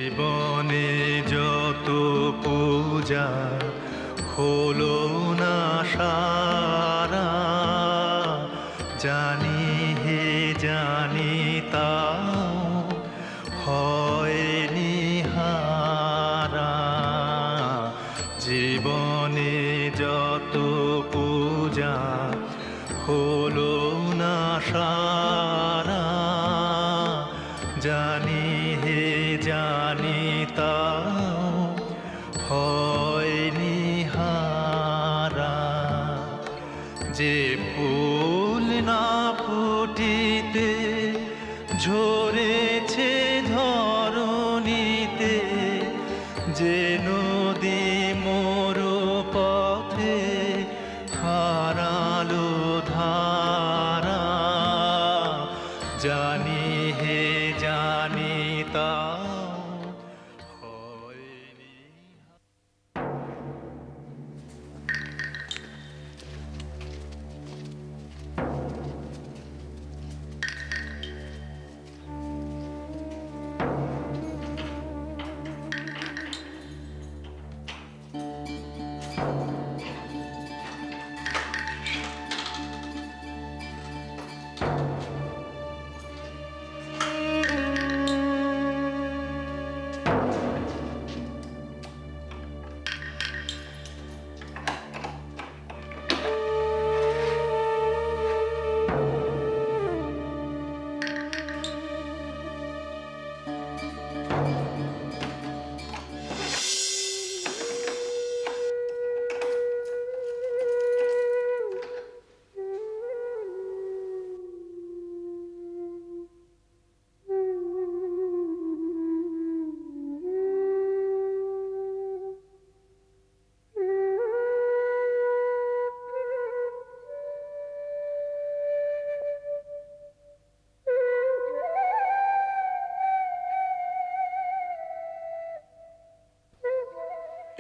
জীবনে যত পূজা হলো না সারা, জানি হে জানি তাও হয়নি হারা। জীবনে যত পূজা হলো না সারা, জানি হে জানি তাও হয়নি হারা। যে ফুল না ফুটিতে ঝরেছে ধরণীতে, যে নদী মোর পথে হারালো ধারা, জানি হে জানি তাও হয়নি।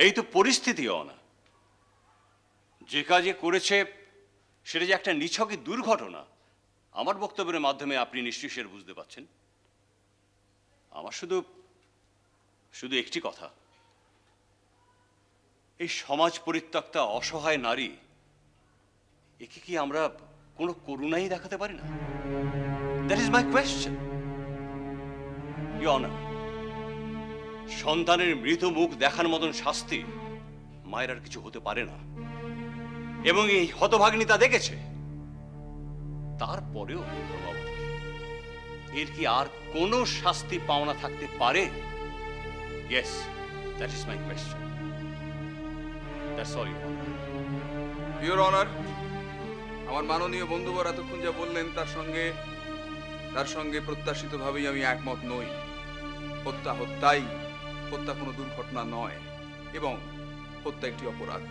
এই তো পরিস্থিতি অনা, যে কাজে করেছে সেটা যে একটা নিছকই দুর্ঘটনা, আমার বক্তব্যের মাধ্যমে আপনি নিশ্চয়ই সেটা বুঝতে পারছেন। আমার শুধু শুধু একটি কথা, এই সমাজ পরিত্যক্তা অসহায় নারী, একে কি আমরা কোনো করুণাই দেখাতে পারি না? That is my question. Your honour, সন্তানের মৃত মুখ দেখার মতন শাস্তি মায়ের আর কিছু হতে পারে না, এবং এই হতভাগ্নি তা দেখেছে। তারপরেও এর কি আর কোনো শাস্তি পাওনা থাকতে পারে? Yes, that is my question. That's all your honour, আমার মাননীয় বন্ধুবর এতক্ষণ যা বললেন তার সঙ্গে প্রত্যাশিতভাবেই আমি একমত নই। হত্যা হত্যাই, হত্যা কোনো দুর্ঘটনা নয়, এবং হত্যা একটি অপরাধ।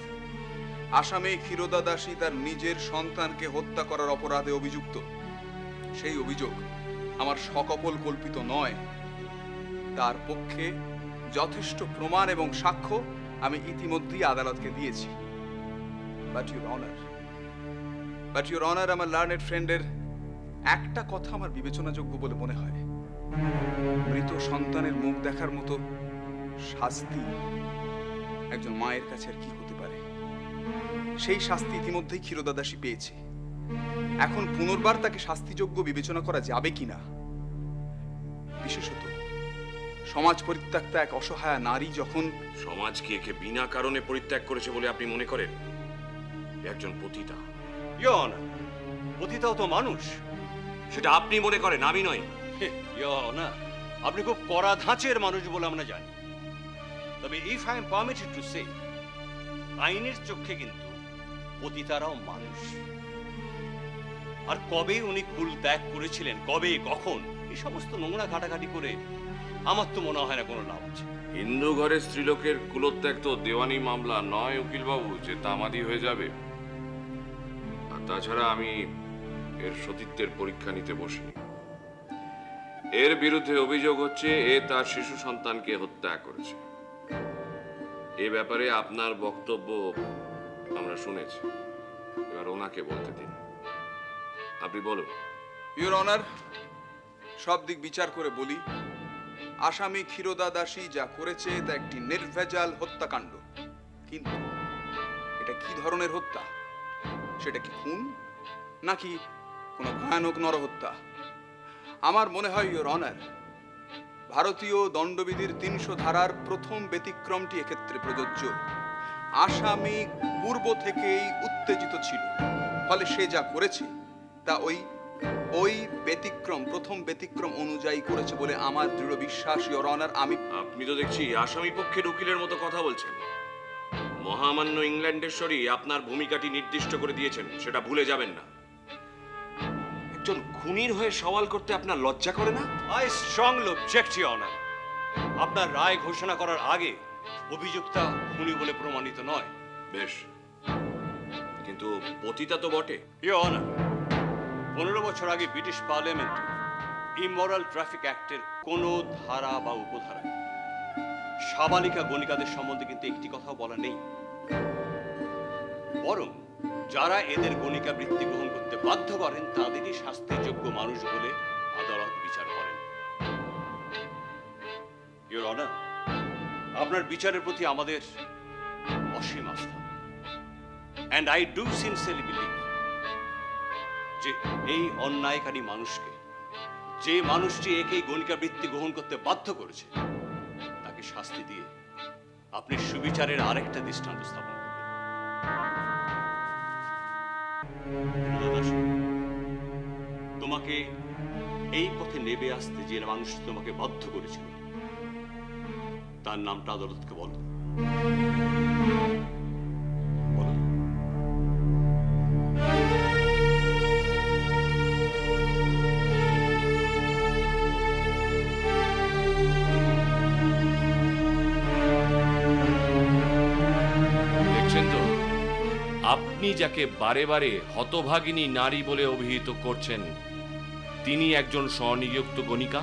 আসামে ক্ষীরোদা দাসী তার নিজের সন্তানকে হত্যা করার অপরাধে অভিযুক্ত। সেই অভিযোগ আমার সকপল কল্পিত নয়। তার পক্ষে যথেষ্ট প্রমাণ এবং সাক্ষ্য আমি ইতিমধ্যেই আদালতকে দিয়েছি। বাট ইউর অনার, আমার লার্নেড ফ্রেন্ডের একটা কথা আমার বিবেচনাযোগ্য বলে মনে হয়। মৃত সন্তানের মুখ দেখার মতো শাস্তি একজন মায়ের কাছে আর কি হতে পারে? সেই শাস্তি ইতিমধ্যেই ক্ষীরোদা দাসী পেয়েছে। এখন পুনর্বার তাকে শাস্তিযোগ্য বিবেচনা করা যাবে কিনা, বিশেষত সমাজ পরিত্যক্তা এক অসহায় নারী যখন... সমাজ কি একে বিনা কারণে পরিত্যাগ করেছে বলে আপনি মনে করেন? একজন পতিতা। ইওর অনার, পতিতাও তো মানুষ। সেটা আপনি মনে করেন, আমি নই। ইওর অনার, আপনি খুব কড়া ধাঁচের মানুষ বলে আমরা জানি। তবে if I am permitted to say, আইনের চোখে কিন্তু পতিতারাও মানুষ। আর কবে উনি কুল ত্যাগ করেছিলেন, কবে কখন, এই সমস্ত নোংরা ঘাটাঘাটি করে আমার তো মনে হয় না কোনো লাভ আছে। হিন্দু ঘরে স্ত্রীলোকের কুলত্যাগ তো দেওয়ানি মামলা নয় উকিলবাবু, যে তামাদি হয়ে যাবে। আর তাছাড়া আমি এর সতীত্বের পরীক্ষা নিতে বসিনি। এর বিরুদ্ধে অভিযোগ হচ্ছে এ তার শিশু সন্তানকে হত্যা করেছে। এ ব্যাপারে আপনার বক্তব্য আমরা শুনেছি, এবার ওনাকে বলতে দিন। আপনি বলুন। ইওর অনার, সব দিক বিচার করে বলি, আসামি ক্ষীরোদা দাসী যা করেছে তা একটি নির্ভেজাল হত্যাকাণ্ড। কিন্তু এটা কি ধরনের হত্যা? সেটা কি খুন নাকি কোনো ভয়ানক নরহত্যা? আমার মনে হয় ইওর অনার, ভারতীয় দণ্ডবিধির ৩০০ ধারার প্রথম ব্যতিক্রমটি এক্ষেত্রে প্রযোজ্য। আসামি পূর্ব থেকেই উত্তেজিত ছিল, ফলে সে যা করেছে তা ওই প্রথম ব্যতিক্রম অনুযায়ী করেছে বলে আমার দৃঢ় বিশ্বাস ইওর অনার। আপনি তো দেখছি আসামি পক্ষের উকিলের মতো কথা বলছেন। মহামান্য ইংল্যান্ডেশ্বরী আপনার ভূমিকাটি নির্দিষ্ট করে দিয়েছেন, সেটা ভুলে যাবেন না। একজন খুনির হয়ে সওয়াল করতে আপনার লজ্জা করে না? I strongly object your honour. আপনার রায় ঘোষণা করার আগে অভিযুক্তা খুনি বলে প্রমাণিত নয়। বেশ, কিন্তু পতিতা তো বটে। ইওর অনার, 15 বছর আগে ব্রিটিশ পার্লামেন্টে ইমোরাল ট্রাফিক অ্যাক্টের কোনো ধারা বা উপধারায় সাবালিকা গণিকাদের সম্বন্ধে কিন্তু একটি কথাও বলা নেই। বরং যারা এদের গণিকা বৃত্তি গ্রহণ করতে বাধ্য করেন তাদেরই শাস্তির যোগ্য মানুষ বলে আদালত বিচার করেন। ইওর অনার, আপনার বিচারের প্রতি আমাদের অসীম আস্থা, and I do sincerely believe যে এই অন্যায়কারী মানুষকে, যে মানুষটি একেই গণিকা বৃত্তি গ্রহণ করতে বাধ্য করেছে, তাকে শাস্তি দিয়ে আপনি সুবিচারের আরেকটা দৃষ্টান্ত স্থাপন করবেন। তোমাকে এই পথে নেমে আসতে যে মানুষ তোমাকে বাধ্য করেছিল তার নামটা আদালতকে বলো। বলো। দেখছেন তো, আপনি যাকে বারে বারে হতভাগিনী নারী বলে অভিহিত করছেন তিনি একজন স্বনিযুক্ত গণিকা।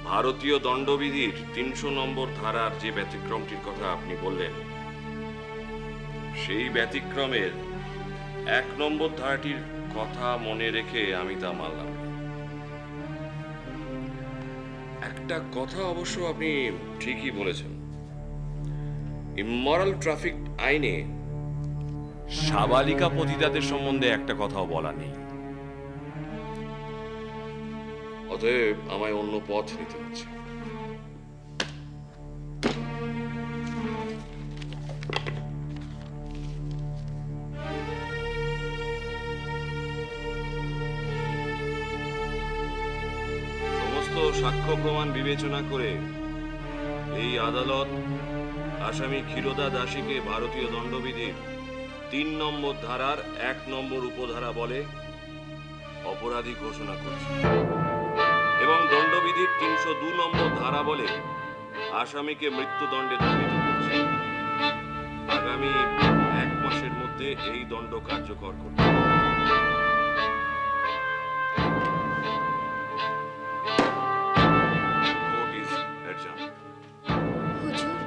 ভারতীয় দণ্ডবিধির ৩০০ নম্বর ধারার যে ব্যতিক্রমটির কথা আপনি বললেন, সেই ব্যতিক্রমের ১ নম্বর ধারাটির কথা মনে রেখে আমি তা মানলাম। একটা কথা অবশ্য আপনি ঠিকই বলেছেন, ইমোরাল ট্রাফিক আইনে সাবালিকা পতিতাদের সম্বন্ধে একটা কথাও বলা নেই। অতএব আমায় অন্য পথ নিতে হচ্ছে। সমস্ত সাক্ষ্য প্রমাণ বিবেচনা করে এই আদালত আসামি ক্ষীরোদা দাসীকে ভারতীয় দণ্ডবিধির ৩ নম্বর ধারার ১ নম্বর উপধারা বলে অপরাধী ঘোষণা করছে এবং দণ্ডবিধির ৩০২ নম্বর ধারা বলে আসামিকে মৃত্যুদণ্ডে দণ্ডিত করছে। আগামী ১ মাসের মধ্যে এই দণ্ড কার্যকর করবে। Court is adjourned. হুজুর,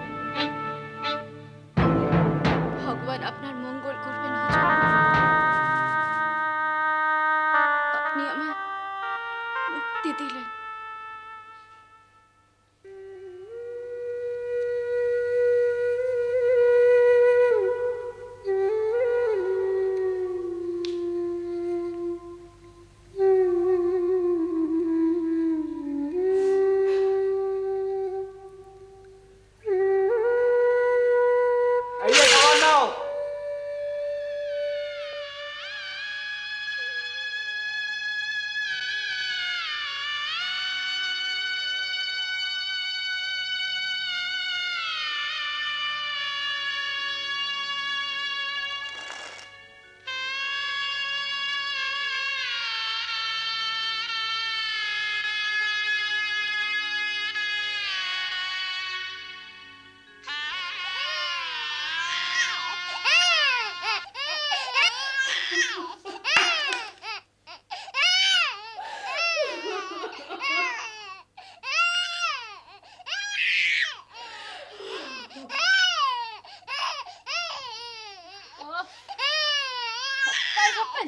ভগবান আপনার মঙ্গল করবেন হুজুর। আপনি আমায় মুক্তি দিলেন।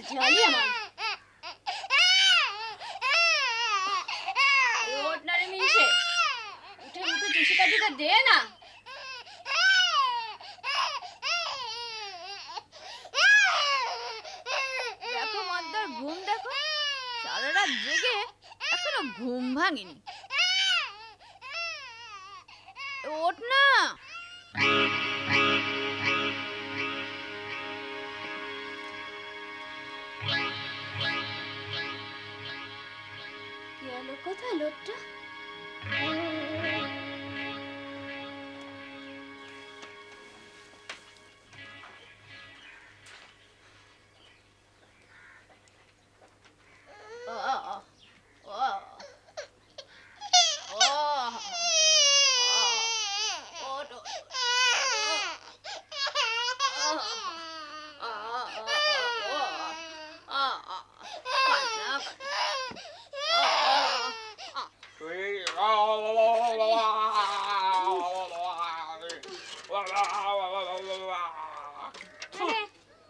জানি আমার হয়েছে? উঠে উঠে টুসি কাঠিটা দে না। দেখো মদ্দার ঘুম দেখো, সারা রাত জেগে এখনো ঘুম ভাঙিনি। ওঠ না। গেল কোথায় লোকটা?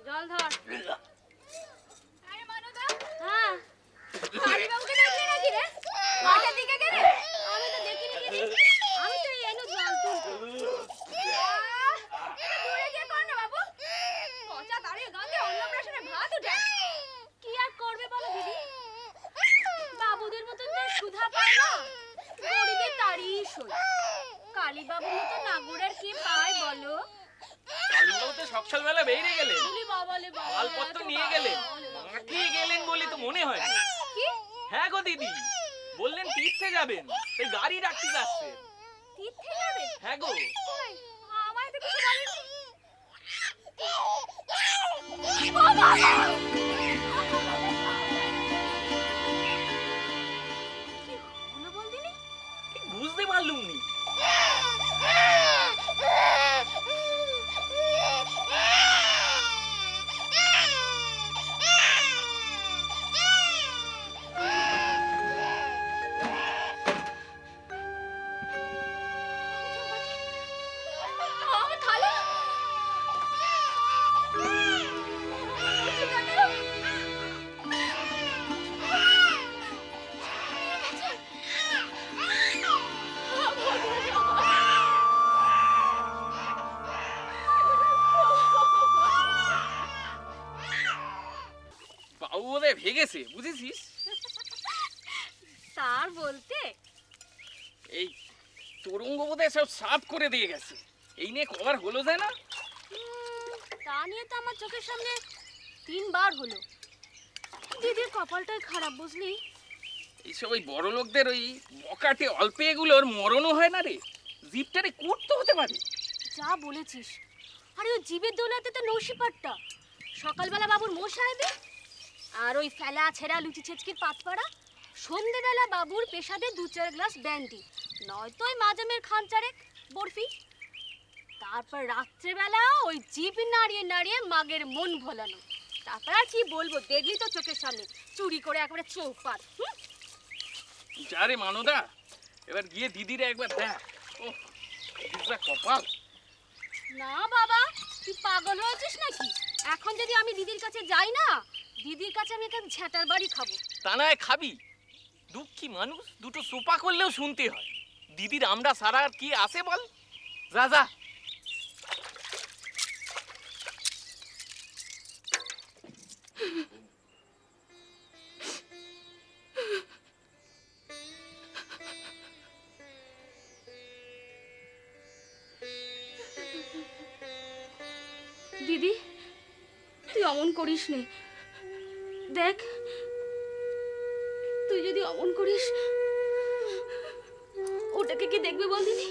জল ধর। আরে মানদা, হ্যাঁ কালীবাবুকে দেখলি নাকি রে? মাঠের দিকে গেলে? আমি তো দেখিনি কিছু। আমি তো এই এনো জল তুলছি। এটা দূরে গিয়ে কর না বাবু। পচা দাঁড়িয়ে গন্ধে অন্নপ্রাশনে ভাত উঠে। কি আর করবে বলো দিদি? বাবুদের মতন তো সুধা পায় না। গরিবের তারই সই। কালীবাবুর মতো নাগরের কি পায় বলো? কালুবাবু তো সকালবেলা বেরিয়ে গেলেন, বলি বাবালে বাবা, মালপত্র নিয়ে গেলেন, মাখিয়ে গেলেন বলে তো মনে হয় না। কি? হ্যাঁ গো দিদি, বললেন তীর্থে যাবেন, এই গাড়ি রাখতে যাচ্ছে। তীর্থে যাবে? হ্যাঁ গো। কই? আমায় তো কিছু বলেনি। বাবা! কি হলো বলদিনি? ঠিক বুঝতে পারলুম নি। আমার থালা! বাবু বোধহয় ভেগেছে, বুঝেছিস? তার বলতে এই তরুঙ্গ বোধহয় সব সাফ করে দিয়ে গেছে। এই নিয়ে কবার হলো যায় না? তা নিয়ে তো আমার চোখের সামনে 3 বার হলো। দিদির কপালটাই খারাপ বুঝলি। এইসব ওই বড় লোকদের ওই বকাটে অল্পে এগুলোর মরণও হয় না রে। জিপটারে কুটতে হতে পারে। যা বলেছিস। আরে ওই জীবের দৌলাতে তো নৌশিপাটটা সকালবেলা বাবুর মশাইবে, আর ওই ফেলা ছেঁড়া লুচি ছেচকির পাতপাড়া সন্ধেবেলা বাবুর পেশাদে 2-4 গ্লাস ব্যান্ডি, নয়তো ওই মাজামের খানচারেক বরফি। তারপর রাত্রেবেলা ওই জিভ নাড়িয়ে নাড়িয়ে মাগের মন ভোলানো। তারপর আর কি বলবো, দেখলি তো চোখের সামনে চুরি করে একেবারে চৌপাট। যা রে মানদা, এবার গিয়ে দিদির একবার দেখ। ও দিদির কপাল। না বাবা, তুই পাগল হয়েছিস নাকি? এখন যদি আমি দিদির কাছে যাই না, দিদির কাছে আমি একটা ঝ্যাঁটার বাড়ি খাবো। তা নয় খাবি? দুঃখী মানুষ, দুটো সোপা করলেও শুনতে হয়। দিদির আমরা সারা আর কি আসে বল? যা যা। দিদি, তুই অমন করিস নে। দেখ, তুই যদি অমন করিস, ওটাকে কি দেখবে বলদিনি?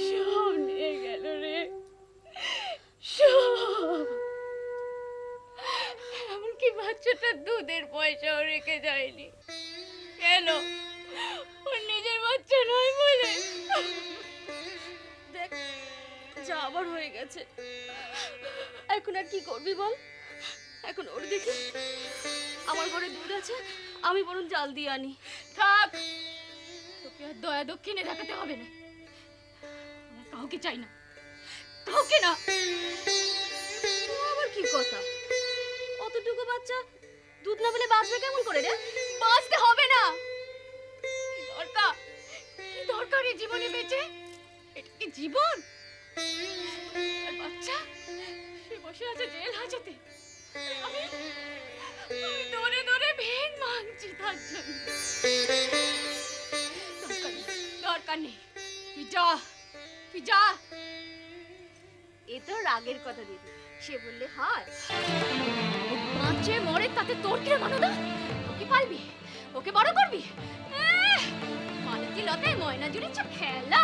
সব নিয়ে গেল রে, সব। এমনকি বাচ্চাটা দুধের পয়সাও রেখে যায়নি। কেন? ওর নিজের বাচ্চা নয় বলে। দেখ, যা আবার হয়ে গেছে। এখন আর কি করবি বল? এখন ওর দেখে আমার ঘরে দুধ আছে, আমি বরং জাল দিয়ে আনি। থাক, তোকে আর দয়া দক্ষিণে দেখাতে হবে না। আমার কাউকে চাই না, কাউকে না। ও আবার কি কথা? অতটুকু বাচ্চা দুধ না পেলে বাঁচবে কেমন করে রে? বাঁচতে হবে না। কি দরকার, কি দরকার এই জীবনে বেঁচে? এটা কি জীবন? আর বাচ্চা সে বসে আছে জেল হাজতে, আমি আমি দৌড়ে দৌড়ে ভেন ভাঙছি তার জন্য। দরকার নেই, তুই যা, তুই যা। এ তো রাগের কথা দিদি, সে বললে হয়? বাঁচে মরে তাতে তোর কি মানো না? ওকে পারবি, ওকে বড় করবি। মালতী লতায় ময়না জুড়েছ খেলা।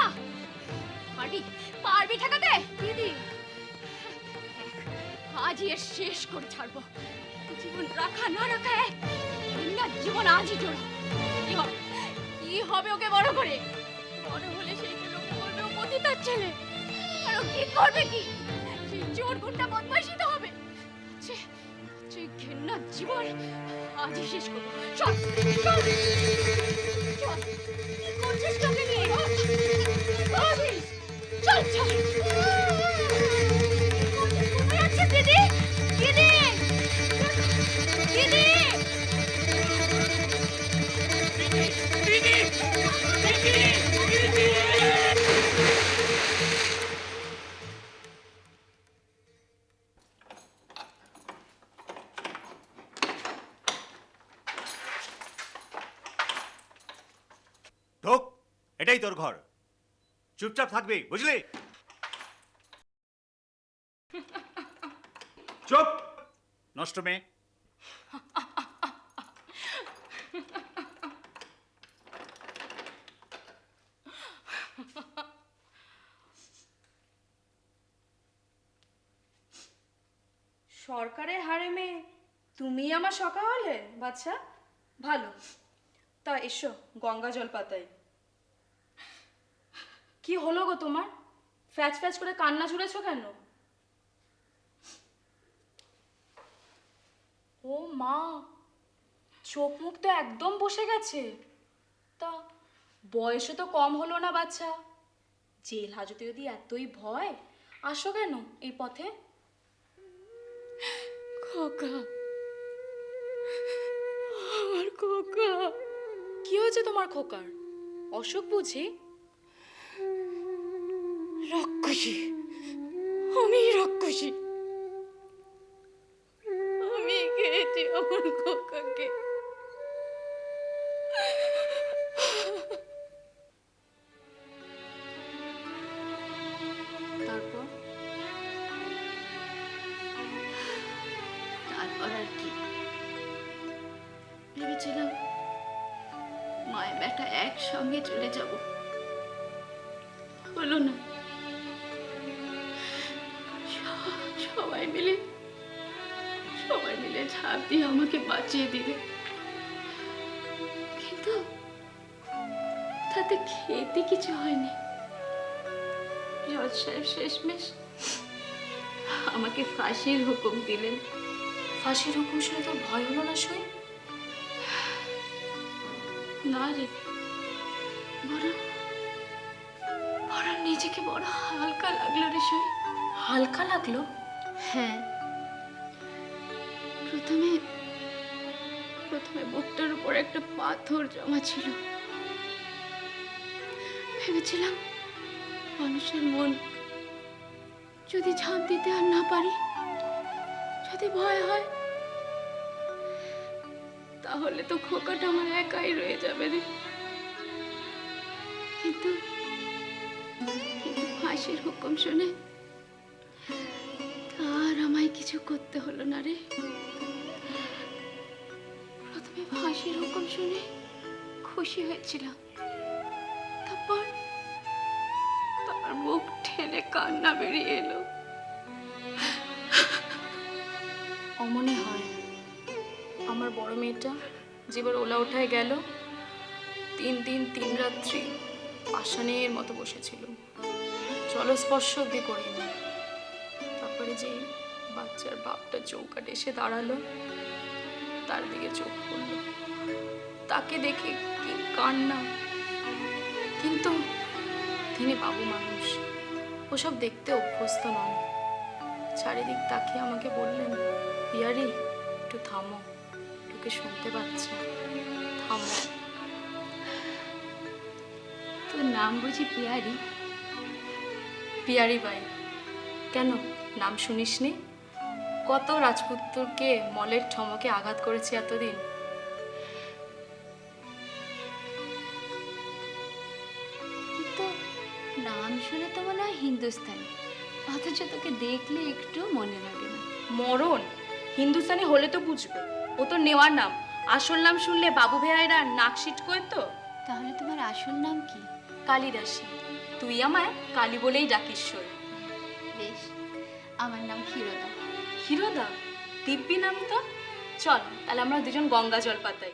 পারবি, পারবি ঠেকাতে? দিদি আজই এর শেষ করে ছাড়বো। জীবন রাখা না রাখা এক না, জীবন আজই জোর। কি হবে, কি হবে ওকে বড় করে? বড় হলে সেই তো লোকে বলবে ও পতিতার ছেলে। আর ও কি করবে? কি সেই চোর গুন্ডা বদমাইশি তো হবে। তুই ঘেন্না জীবন আজই শেষ করবো। চল চল চল, কি করছিস তোকে নিয়ে? চল চল, কোথায় যাচ্ছিস দিদি? দিদি দিদি ঢোক, এটাই তোর ঘর, চুপচাপ থাকবি, বুঝলি? চুপ, নষ্ট মেয়ে। সরকারের হারেমে তুমি আমার সখা হলে বাচ্চা? ভালো, তা এসো গঙ্গা জল পাতাই। কি হলো গো তোমার? ফ্যাচ ফ্যাচ করে কান্না ছুড়েছো কেন? ও মা, চোখ মুখ তো একদম বসে গেছে। তা বয়সও তো কম হলো না বাচ্চা, জেল হাজতে যদি এতই ভয়, আসো কেন এই পথে? খোকা, আমার খোকা। কি হয়েছে তোমার খোকার? অসুখ বুঝি? রাক্ষসী, আমি রাক্ষসী, আমি খেয়েছি আমার খোকাকে। তারপর তারপর আর কি, ভেবেছিলাম মায়ের বেটা একসঙ্গে চলে যাব, হলো না। সবাই মিলে ঝাঁপ দিয়ে আমাকে বাঁচিয়ে দিবে, কিন্তু তাতে খেতে কিছু হয়নি। জজ সাহেব শেষমেশ আমাকে ফাঁসির হুকুম দিলেন। ফাঁসির হুকুম শুনে তোর ভয় হলো না সই? না রে, বরং নিজেকে বড় হালকা লাগলো রে সই। হালকা লাগলো? হ্যাঁ, প্রথমে বুকটার উপর একটা পাথর জমা ছিল। ভেবেছিলাম মানুষের মন যদি ঝাঁপ দিতে আর না পারি, যদি ভয় হয়, তাহলে তো খোকাটা আমার একাই রয়ে যাবে রে। কিন্তু ফাঁসির হুকুম শুনে আর আমায় কিছু করতে হলো না রে। প্রথমে ফাঁসির হুকুম শুনে খুশি হয়েছিলাম, তারপর মুখ ঠেলে কান্না বেরিয়ে এলো। অমনে হয়। আমার বড় মেয়েটা যেবার ওলা ওঠায় গেল, 3 দিন 3 রাত্রি পাষাণের মতো বসেছিল, জলস্পর্শ অব্দি করিনি। তারপরে যে বাচ্চার বাপটা চৌকাটে এসে দাঁড়ালো, তার দিকে চোখ পড়লো, তাকে দেখে কি কান্না। কিন্তু তিনি বাবু মানুষ, ওসব দেখতে অভ্যস্ত নন। চারিদিক তাকিয়ে আমাকে বললেন, পিয়ারি একটু থামো, একটু তোকে শুনতে পাচ্ছি। থামো। তোর নাম বুঝি পিয়ারি? পিয়ারি বাই। কেন, নাম শুনিসনি? কত রাজপুত্রকে মলের ঠমকে আঘাত করেছে এতদিন। কিন্তু নাম শুনে তো মনে হয় হিন্দুস্তানি, অথচ তোকে দেখলে একটু মনে লাগে না। মরণ হিন্দুস্তানি হলে তো বুঝবে, ও তো নেওয়ার নাম। আসল নাম শুনলে বাবু ভাইয়েরা নাক সিটকোয় তো। তাহলে তোমার আসল নাম কি? কালিদাসী। তুই আমায় কালী বলেই ডাকিস। বেশ, আমার নাম ক্ষীরোদা। হিরোদা, দিব্যি নাম তো। চল তাহলে আমরা দুজন গঙ্গা জল পাতাই।